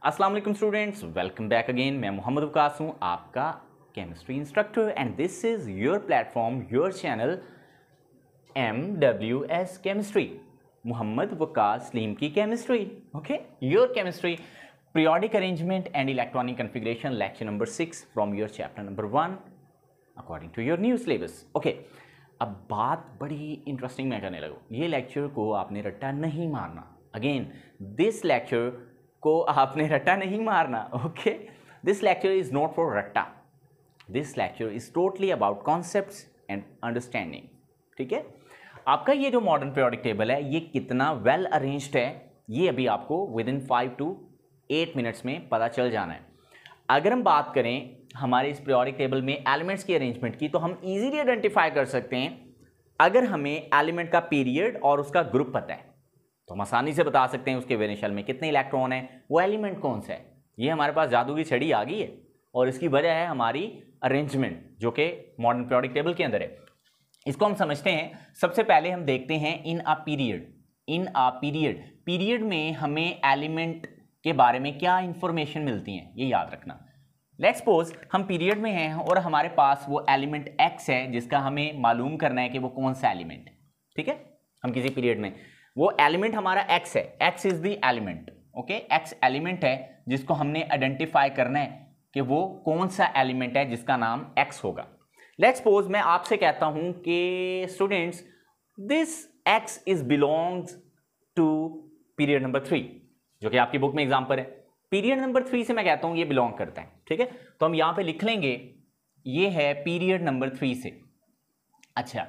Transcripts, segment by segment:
अस्सलाम वालेकुम students, welcome back again. मैं मोहम्मद वकास हूँ, आपका chemistry instructor, and this is your platform, your channel MWS chemistry, Mohammad Waqas Saleem की chemistry. Okay, your chemistry, periodic arrangement and electronic configuration, lecture number 6 from your chapter number 1 according to your new syllabus. Okay, अब बात बड़ी interesting मैं करने लगूँ। ये lecture को आपने रट्टा नहीं मारना। अगेन, दिस लेक्चर को आपने रट्टा नहीं मारना। Okay, this lecture is not for रट्टा, this lecture is totally about concepts and understanding. ठीक है, आपका ये जो मॉडर्न पीरियोडिक टेबल है ये कितना वेल अरेंज्ड है ये अभी आपको विद इन 5 to 8 मिनट्स में पता चल जाना है। अगर हम बात करें हमारे इस पीरियोडिक टेबल में एलिमेंट्स की अरेंजमेंट की, तो हम इजीली आइडेंटिफाई कर सकते हैं अगर हमें एलिमेंट का पीरियड और उसका ग्रुप पता है तो हम आसानी से बता सकते हैं उसके वेलेंस शेल में कितने इलेक्ट्रॉन है, वो एलिमेंट कौन सा है। ये हमारे पास जादू की छड़ी आ गई है और इसकी वजह है हमारी अरेंजमेंट जो कि मॉडर्न पीरियोडिक टेबल के अंदर है। इसको हम समझते हैं। सबसे पहले हम देखते हैं in a period. In a period, period में हमें एलिमेंट के बारे में क्या इंफॉर्मेशन मिलती है ये याद रखना। लेट्स सपोज हम पीरियड में हैं और हमारे पास वो एलिमेंट एक्स है जिसका हमें मालूम करना है कि वो कौन सा एलिमेंट है। ठीक है, हम किसी पीरियड में, वो एलिमेंट हमारा एक्स है, x is the element. Okay, x element है जिसको हमने आइडेंटिफाई करना है कि वो कौन सा एलिमेंट है जिसका नाम एक्स होगा। लेट्स सपोज मैं आपसे कहता हूं कि students this x is belongs to period number 3, जो कि आपकी बुक में एग्जाम्पल है। पीरियड नंबर 3 से मैं कहता हूं ये बिलोंग करता है। ठीक है, तो हम यहां पे लिख लेंगे ये है पीरियड नंबर 3 से। अच्छा,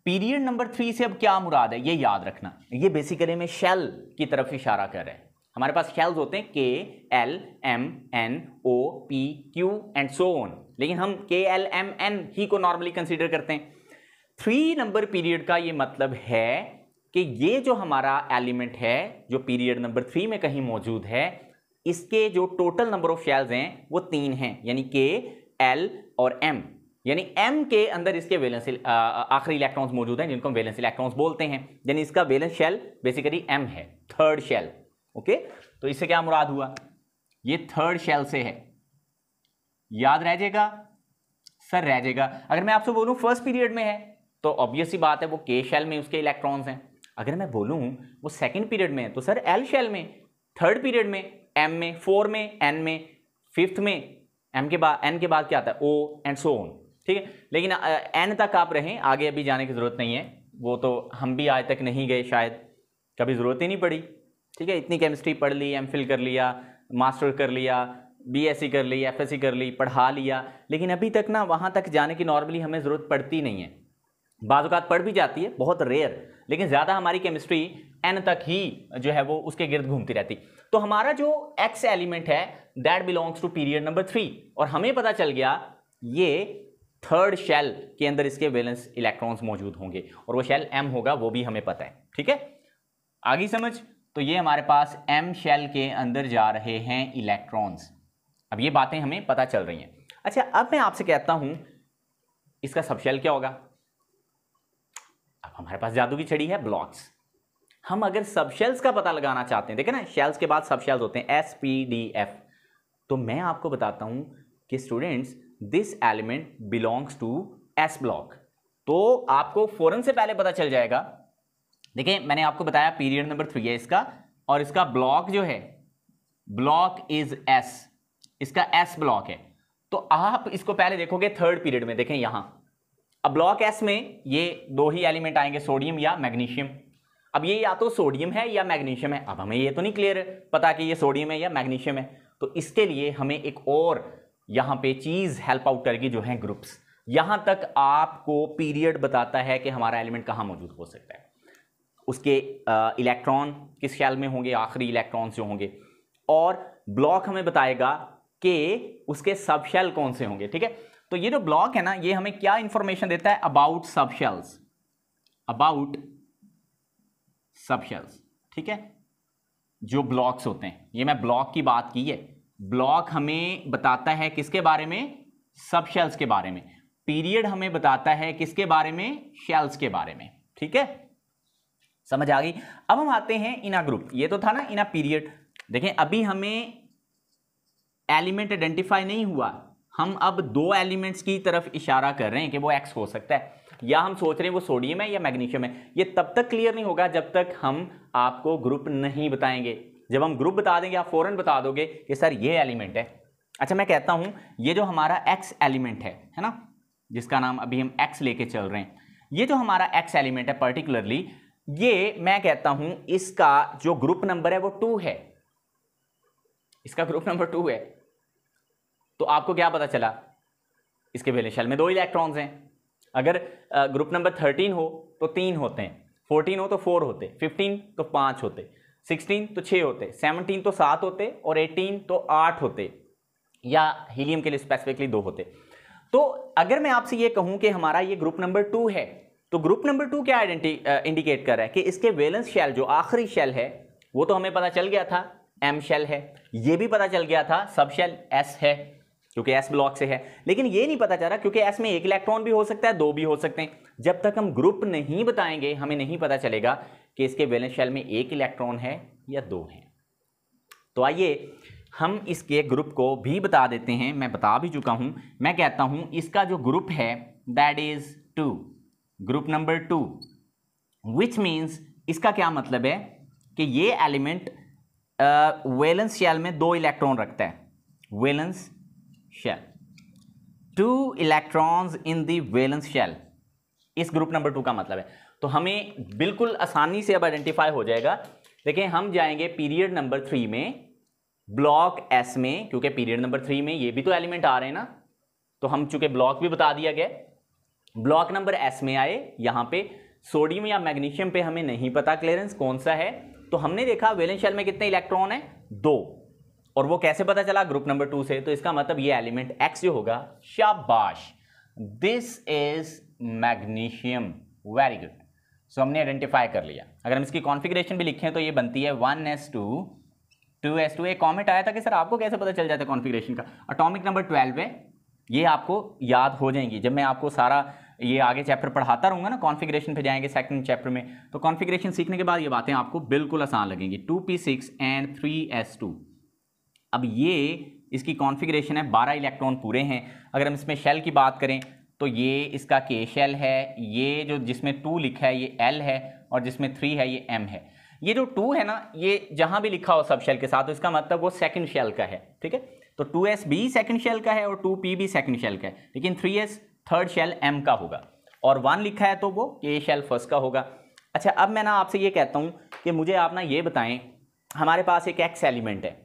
पीरियड नंबर 3 से अब क्या मुराद है ये याद रखना। ये बेसिकली में शेल की तरफ इशारा कर रहा है। हमारे पास शेल्स होते हैं KL M N O P Q and so on, लेकिन हम KL M N ही को नॉर्मली कंसीडर करते हैं। 3 नंबर पीरियड का ये मतलब है कि ये जो हमारा एलिमेंट है जो पीरियड नंबर 3 में कहीं मौजूद है, इसके जो टोटल नंबर ऑफ शेल्स हैं वो 3 हैं, यानी K L और M। यानी M के अंदर इसके वैलेंस आखिरी इलेक्ट्रॉन्स मौजूद हैं जिनको हम वैलेंस इलेक्ट्रॉन्स बोलते हैं, यानी इसका वैलेंस शेल बेसिकली M है, थर्ड शेल। ओके, तो इससे क्या मुराद हुआ, ये थर्ड शेल से है। याद रह जाएगा सर? रह जाएगा। अगर मैं आपसे बोलूं फर्स्ट पीरियड में है तो ऑब्वियस सी बात है वो K शेल में उसके इलेक्ट्रॉन्स हैं। अगर मैं बोलूं वो सेकेंड पीरियड में है तो सर L शेल में, थर्ड पीरियड में M में, 4 में N में, फिफ्थ में M के बाद N के बाद क्या आता है O एंड सो ऑन। ठीक है, लेकिन N तक आप रहें, आगे अभी जाने की जरूरत नहीं है, वो तो हम भी आज तक नहीं गए, शायद कभी जरूरत ही नहीं पड़ी। ठीक है, इतनी केमिस्ट्री पढ़ ली, MPhil कर लिया, मास्टर कर लिया, BSc कर ली, FSc कर ली, पढ़ा लिया, लेकिन अभी तक ना वहाँ तक जाने की नॉर्मली हमें ज़रूरत पड़ती नहीं है। बाज़ औक़ात पढ़ भी जाती है, बहुत रेयर, लेकिन ज़्यादा हमारी केमिस्ट्री N तक ही जो है वो उसके गिर्द घूमती रहती। तो हमारा जो X एलिमेंट है that belongs to period number 3, और हमें पता चल गया ये थर्ड शेल के अंदर इसके वैलेंस इलेक्ट्रॉन्स मौजूद होंगे और वो शेल M होगा, वो भी हमें पता है। ठीक है, आगे समझ। तो ये हमारे पास M शेल के अंदर जा रहे हैं इलेक्ट्रॉन्स। अब ये बातें हमें पता चल रही हैं। अच्छा, अब मैं आपसे कहता हूं इसका सब शेल क्या होगा। अब हमारे पास जादू की छड़ी है ब्लॉक्स। हम अगर सब शेल्स का पता लगाना चाहते हैं, देखें ना, शेल्स के बाद सब शेल्स होते हैं S P D F, तो मैं आपको बताता हूं कि students this element belongs to S block. तो आपको फौरन से पहले पता चल जाएगा। देखिए, मैंने आपको बताया पीरियड नंबर 3 है इसका, और इसका ब्लॉक जो है ब्लॉक इज S, इसका S ब्लॉक है। तो आप इसको पहले देखोगे थर्ड पीरियड में, देखें यहां, अब ब्लॉक S में ये 2 ही एलिमेंट आएंगे, सोडियम या मैग्नीशियम। अब ये या तो सोडियम है या मैग्नीशियम है। अब हमें ये तो नहीं क्लियर पता कि ये सोडियम है या मैग्नीशियम है, तो इसके लिए हमें एक और यहां पे चीज हेल्प आउट करेगी जो है ग्रुप्स। यहां तक आपको पीरियड बताता है कि हमारा एलिमेंट कहां मौजूद हो सकता है, उसके इलेक्ट्रॉन किस शेल में होंगे, आखिरी इलेक्ट्रॉन्स जो होंगे, और ब्लॉक हमें बताएगा कि उसके सब शेल कौन से होंगे। ठीक है, तो ये जो ब्लॉक है ना, ये हमें क्या इंफॉर्मेशन देता है अबाउट सब शेल्स, अबाउट सब शेल्स। ठीक है, जो ब्लॉक्स होते हैं, ये मैं ब्लॉक की बात की है, ब्लॉक हमें बताता है किसके बारे में, सब शेल्स के बारे में। पीरियड हमें बताता है किसके बारे में, शेल्स के बारे में। ठीक है, समझ आ गई। अब हम आते हैं इन अ ग्रुप। ये तो था ना इन अ पीरियड। देखें, अभी हमें एलिमेंट आइडेंटिफाई नहीं हुआ, हम अब दो एलिमेंट्स की तरफ इशारा कर रहे हैं कि वो एक्स हो सकता है, या हम सोच रहे हैं वो सोडियम है या मैग्नीशियम है। ये तब तक क्लियर नहीं होगा जब तक हम आपको ग्रुप नहीं बताएंगे। जब हम ग्रुप बता देंगे आप फौरन बता दोगे कि सर ये एलिमेंट है। अच्छा मैं कहता हूं ये जो हमारा एक्स एलिमेंट है ना, जिसका नाम अभी हम एक्स लेके चल रहे हैं, ये जो हमारा एक्स एलिमेंट है पर्टिकुलरली, ये मैं कहता हूं इसका जो ग्रुप नंबर है वो 2 है, इसका ग्रुप नंबर 2 है। तो आपको क्या पता चला, इसके वैलेंस शेल में 2 इलेक्ट्रॉन्स हैं। अगर ग्रुप नंबर 13 हो तो 3 होते हैं, 14 हो तो 4 होते, 15 तो 5 होते, 16 तो 6 होते, 17 तो 7 होते और 18 तो 8 होते, या हीलियम के लिए स्पेसिफिकली 2 होते। तो अगर मैं आपसे ये कहूं कि हमारा ये ग्रुप नंबर 2 है, तो ग्रुप नंबर 2 क्या इंडिकेट कर रहा है कि इसके वैलेंस शेल जो आखिरी शेल है वो तो हमें पता चल गया था एम शेल है, ये भी पता चल गया था सब शेल एस है क्योंकि एस ब्लॉक से है, लेकिन ये नहीं पता चल रहा क्योंकि एस में 1 इलेक्ट्रॉन भी हो सकता है, 2 भी हो सकते हैं। जब तक हम ग्रुप नहीं बताएंगे हमें नहीं पता चलेगा कि इसके वैलेंस शेल में 1 इलेक्ट्रॉन है या 2 है। तो आइए हम इसके ग्रुप को भी बता देते हैं, मैं बता भी चुका हूं। मैं कहता हूं इसका जो ग्रुप है that is 2, group number 2, which means इसका क्या मतलब है कि ये एलिमेंट वैलेंस शेल में 2 इलेक्ट्रॉन रखता है, valence shell 2 electrons in the valence shell, इस ग्रुप नंबर 2 का मतलब है। तो हमें बिल्कुल आसानी से अब आइडेंटिफाई हो जाएगा। देखिए हम जाएंगे पीरियड नंबर 3 में ब्लॉक एस में, क्योंकि पीरियड नंबर 3 में ये भी तो एलिमेंट आ रहे हैं ना, तो हम चूंकि ब्लॉक भी बता दिया गया, ब्लॉक नंबर एस में आए, यहां पे सोडियम या मैग्नीशियम पे हमें नहीं पता क्लियरेंस कौन सा है, तो हमने देखा वैलेंस शेल में कितने इलेक्ट्रॉन है 2, और वो कैसे पता चला ग्रुप नंबर 2 से, तो इसका मतलब ये एलिमेंट एक्स जो होगा, शाबाश, this is magnesium, very good. So हमने आइडेंटिफाई कर लिया। अगर हम इसकी कॉन्फ़िगरेशन भी लिखें तो ये बनती है 1s2 2s2। एक कमेंट आया था कि सर आपको कैसे पता चल जाता है कॉन्फ़िगरेशन का, एटॉमिक नंबर 12 है, ये आपको याद हो जाएंगी जब मैं आपको सारा ये आगे चैप्टर पढ़ाता रहूंगा ना, कॉन्फ़िगरेशन पे जाएंगे सेकंड चैप्टर में, तो कॉन्फ़िगरेशन सीखने के बाद ये बातें आपको बिल्कुल आसान लगेंगी। 2p6 and 3s2। अब ये इसकी कॉन्फ़िगरेशन है, 12 इलेक्ट्रॉन पूरे हैं। अगर हम इसमें शेल की बात करें तो ये इसका के शेल है, ये जो जिसमें 2 लिखा है ये एल है, और जिसमें 3 है ये एम है। ये जो 2 है ना, ये जहां भी लिखा हो सब शेल के साथ, तो इसका मतलब वो सेकंड शेल का है, ठीक है। तो 2s भी सेकंड शेल का है और 2p भी सेकंड शेल का है, लेकिन 3s थर्ड शेल m का होगा, और 1 लिखा है तो वो के शेल फर्स्ट का होगा। अच्छा अब मैं ना आपसे ये कहता हूं कि मुझे आप ना ये बताएं, हमारे पास एक एक्स एलिमेंट है,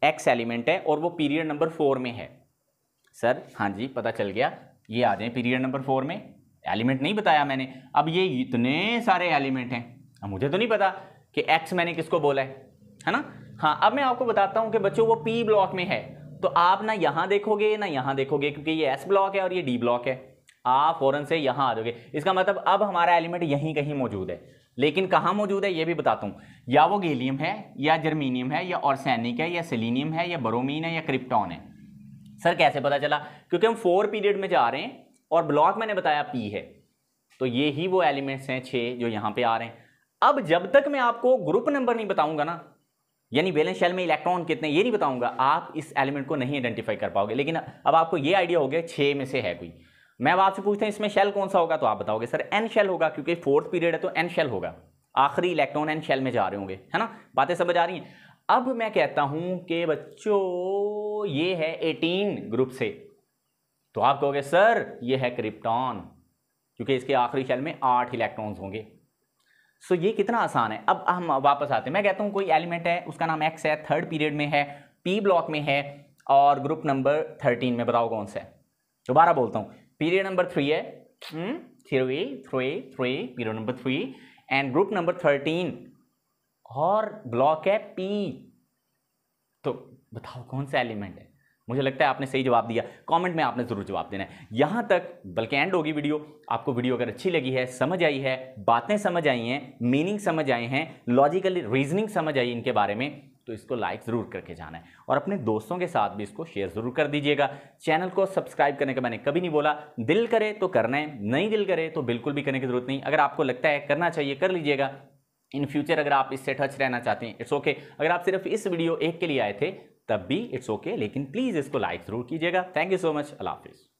एक्स एलिमेंट है और वो पीरियड नंबर 4 में है। सर हाँ जी पता चल गया, ये आ जाए पीरियड नंबर 4 में, एलिमेंट नहीं बताया मैंने। अब ये इतने सारे एलिमेंट हैं, अब मुझे तो नहीं पता कि एक्स मैंने किसको बोला है ना। हाँ अब मैं आपको बताता हूं कि बच्चों वो पी ब्लॉक में है, तो आप ना यहां देखोगे ना यहां देखोगे, क्योंकि ये एस ब्लॉक है और ये डी ब्लॉक है, आप फौरन से यहां आ जाओगे। इसका मतलब अब हमारा एलिमेंट यहीं कहीं मौजूद है, लेकिन कहां मौजूद है ये भी बताता हूं, या वो गैलियम है या जर्मीनियम है या ऑर्सैनिक है या सेलेनियम है या ब्रोमीन है या क्रिप्टॉन है। सर कैसे पता चला, क्योंकि हम 4 पीरियड में जा रहे हैं और ब्लॉक मैंने बताया पी है, तो ये ही वो एलिमेंट्स हैं 6 जो यहां पे आ रहे हैं। अब जब तक मैं आपको ग्रुप नंबर नहीं बताऊंगा ना, यानी वैलेंस शेल में इलेक्ट्रॉन कितने ये नहीं बताऊंगा, आप इस एलिमेंट को नहीं आइडेंटिफाई कर पाओगे। लेकिन अब आपको ये आइडिया हो गया 6 में से है कोई। मैं अब आपसे पूछता हूं इसमें शेल कौन सा होगा, तो आप बताओगे सर एन शेल होगा, क्योंकि 4th पीरियड है तो एन शेल होगा, आखिरी इलेक्ट्रॉन एन शेल में जा रहे होंगे, है ना। बातें समझ आ रही हैं। अब मैं कहता हूं कि बच्चों ये है 18 ग्रुप से, तो आप कहोगे सर ये है क्रिप्टॉन, क्योंकि इसके आखिरी शेल में 8 इलेक्ट्रॉन्स होंगे। सो ये कितना आसान है। अब हम वापस आते हैं, मैं कहता हूं कोई एलिमेंट है उसका नाम एक्स है, 3rd पीरियड में है, पी ब्लॉक में है और ग्रुप नंबर 13 में, बताओ कौन सा है। दोबारा बोलता हूं, पीरियड नंबर 3 है, 3 period number 3 and group number 13 और ब्लॉक है पी, तो बताओ कौन सा एलिमेंट है। मुझे लगता है आपने सही जवाब दिया, कमेंट में आपने जरूर जवाब देना है। यहां तक बल्कि एंड होगी वीडियो। आपको वीडियो अगर अच्छी लगी है, समझ आई है, बातें समझ आई हैं, मीनिंग समझ आए हैं, लॉजिकल रीजनिंग समझ आई इनके बारे में, तो इसको लाइक जरूर करके जाना है और अपने दोस्तों के साथ भी इसको शेयर जरूर कर दीजिएगा। चैनल को सब्सक्राइब करने का मैंने कभी नहीं बोला, दिल करे तो करना है, नहीं दिल करे तो बिल्कुल भी करने की जरूरत नहीं। अगर आपको लगता है करना चाहिए कर लीजिएगा। इन फ्यूचर अगर आप इससे टच रहना चाहते हैं इट्स ओके। अगर आप सिर्फ इस वीडियो एक के लिए आए थे तब भी इट्स ओके, लेकिन प्लीज़ इसको लाइक ज़रूर कीजिएगा। थैंक यू सो मच, अल्लाह हाफिज़।